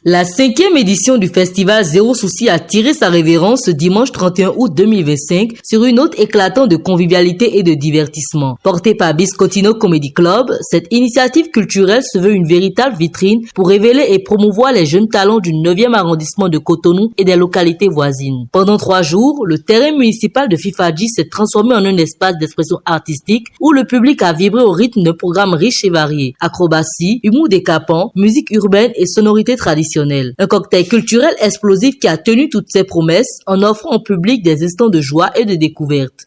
La 5e édition du festival Zéro Souci a tiré sa révérence ce dimanche 31 août 2025 sur une note éclatante de convivialité et de divertissement. Portée par Biscottino Comedy Club, cette initiative culturelle se veut une véritable vitrine pour révéler et promouvoir les jeunes talents du 9e arrondissement de Cotonou et des localités voisines. Pendant 3 jours, le terrain municipal de Fifadji s'est transformé en un espace d'expression artistique où le public a vibré au rythme d'un programme riche et varié. Acrobatie, humour décapant, musique urbaine et sonorités traditionnelles. Un cocktail culturel explosif qui a tenu toutes ses promesses en offrant au public des instants de joie et de découverte.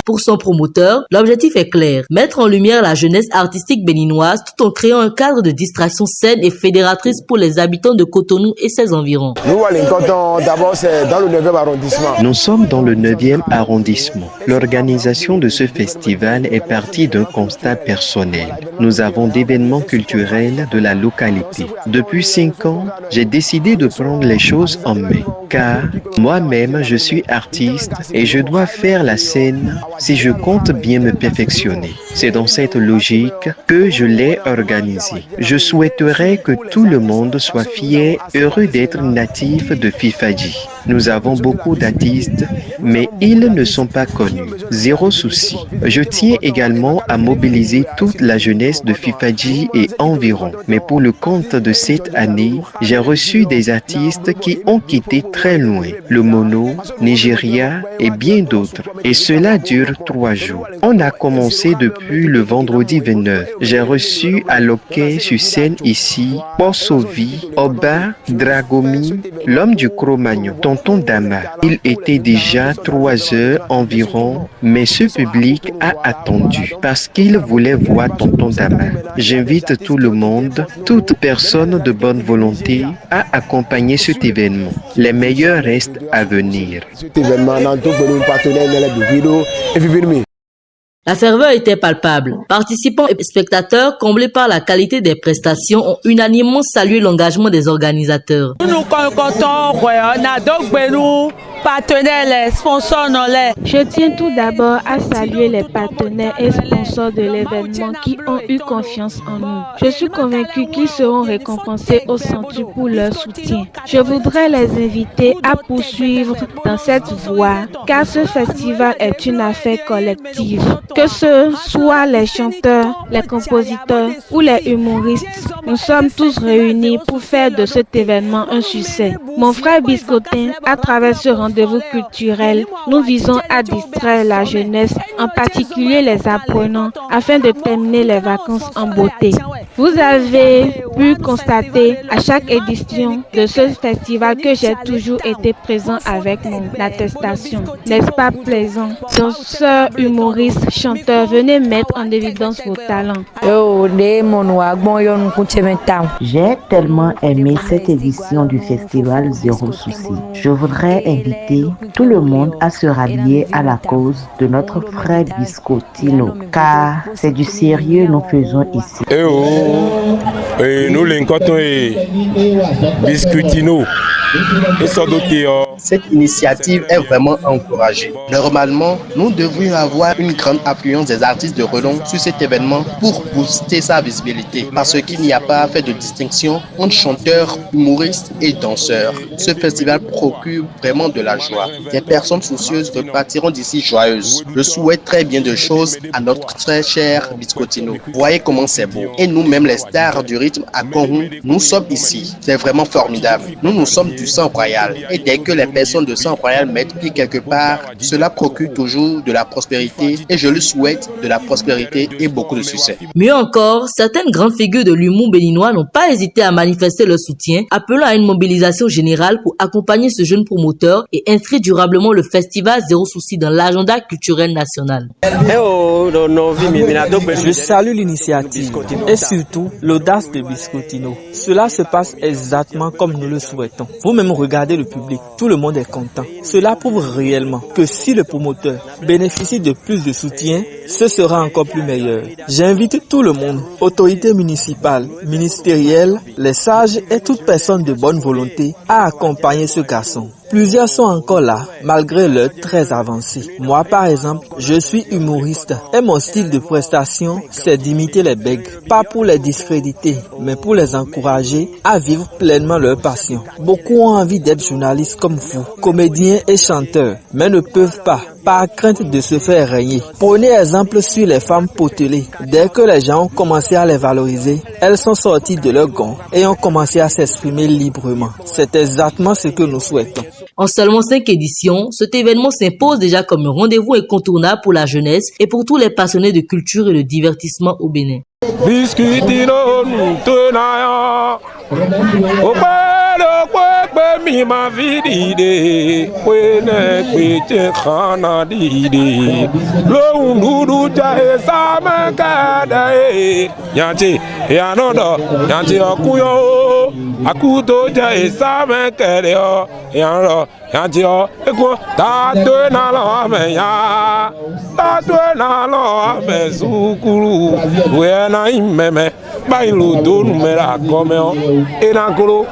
Pour son promoteur, l'objectif est clair, mettre en lumière la jeunesse artistique béninoise tout en créant un cadre de distraction saine et fédératrice pour les habitants de Cotonou et ses environs. D'abord, c'est dans le 9e arrondissement. Nous sommes dans le 9e arrondissement. L'organisation de ce festival est partie d'un constat personnel. Nous avons d'événements culturels de la localité. Depuis 5 ans, j'ai décidé de prendre les choses en main, car moi-même, je suis artiste et je dois faire la scène si je compte bien me perfectionner. C'est dans cette logique que je l'ai organisé. Je souhaiterais que tout le monde soit fier, heureux d'être natif de Fifadji. Nous avons beaucoup d'artistes, mais ils ne sont pas connus. Zéro souci. Je tiens également à mobiliser toute la jeunesse de Fifadji et environ. Mais pour le compte de cette année, j'ai reçu des artistes qui ont quitté très loin, le Mono, Nigeria et bien d'autres. Et cela dure 3 jours. On a commencé depuis le vendredi 29. J'ai reçu à Loquet sur scène ici, Porsovi, Oba, Dragomi, l'homme du Cro-Magnon, Tonton Dama. Il était déjà 3 heures environ, mais ce public a attendu parce qu'il voulait voir Tonton Dama. J'invite tout le monde, toute personne de bonne volonté à accompagner cet événement. Les meilleurs restent à venir. La ferveur était palpable. Participants et spectateurs, comblés par la qualité des prestations, ont unanimement salué l'engagement des organisateurs. Nous comptons, partenaires, les sponsors. Je tiens tout d'abord à saluer les partenaires et sponsors de l'événement qui ont eu confiance en nous. Je suis convaincu qu'ils seront récompensés au centuple pour leur soutien. Je voudrais les inviter à poursuivre dans cette voie, car ce festival est une affaire collective. Que ce soit les chanteurs, les compositeurs ou les humoristes, nous sommes tous réunis pour faire de cet événement un succès. Mon frère Biscotin, à travers ce rendez-vous culturel, nous visons à distraire la jeunesse, en particulier les apprenants, afin de terminer les vacances en beauté. Vous avez pu constater à chaque édition de ce festival que j'ai toujours été présent avec mon attestation. N'est-ce pas plaisant? Danseurs, humoristes, chanteurs, venez mettre en évidence vos talents. J'ai tellement aimé cette édition du festival Zéro Souci. Je voudrais inviter tout le monde à se rallier à la cause de notre frère Biscottino, car c'est du sérieux nous faisons ici. Nous l'incotons Biscottino. Cette initiative est vraiment encouragée. Normalement, nous devrions avoir une grande affluence des artistes de renom sur cet événement pour booster sa visibilité, parce qu'il n'y a pas fait de distinction entre chanteurs, humoristes et danseurs. Ce festival procure vraiment de la joie. Des personnes soucieuses repartiront d'ici joyeuses. Je souhaite très bien de choses à notre très cher Biscottino. Voyez comment c'est beau. Et nous-mêmes, les stars du rythme à Congo, nous sommes ici. C'est vraiment formidable. Nous sommes du du sang royal. Et dès que les personnes de sang royal mettent pied quelque part, cela procure toujours de la prospérité et je lui souhaite de la prospérité et beaucoup de succès. Mieux encore, certaines grandes figures de l'humour béninois n'ont pas hésité à manifester leur soutien, appelant à une mobilisation générale pour accompagner ce jeune promoteur et inscrire durablement le festival Zéro Souci dans l'agenda culturel national. Je salue l'initiative et surtout l'audace de Biscottino. Cela se passe exactement comme nous le souhaitons. Vous-même regardez le public, tout le monde est content. Cela prouve réellement que si le promoteur bénéficie de plus de soutien, ce sera encore plus meilleur. J'invite tout le monde, autorités municipales, ministérielles, les sages et toute personne de bonne volonté à accompagner ce garçon. Plusieurs sont encore là, malgré l'heure très avancée. Moi, par exemple, je suis humoriste et mon style de prestation, c'est d'imiter les bègues. Pas pour les discréditer, mais pour les encourager à vivre pleinement leur passion. Beaucoup ont envie d'être journalistes comme vous, comédiens et chanteurs, mais ne peuvent pas, par crainte de se faire régner. Prenez exemple sur les femmes potelées. Dès que les gens ont commencé à les valoriser, elles sont sorties de leur gond et ont commencé à s'exprimer librement. C'est exactement ce que nous souhaitons. En seulement 5 éditions, cet événement s'impose déjà comme un rendez-vous incontournable pour la jeunesse et pour tous les passionnés de culture et de divertissement au Bénin. Mi ma vidide, wene kweche khana dide. Lo nuru jahe sama kadae. Yanti, yanodo, yanti okuyo. Akuto jahe sama kadeo. Yano, yanti o. Eko, tatwe na lo me ya. Tatwe na lo me sukuru. Wena imeme. Bailu donu mera komeo. Enakolo.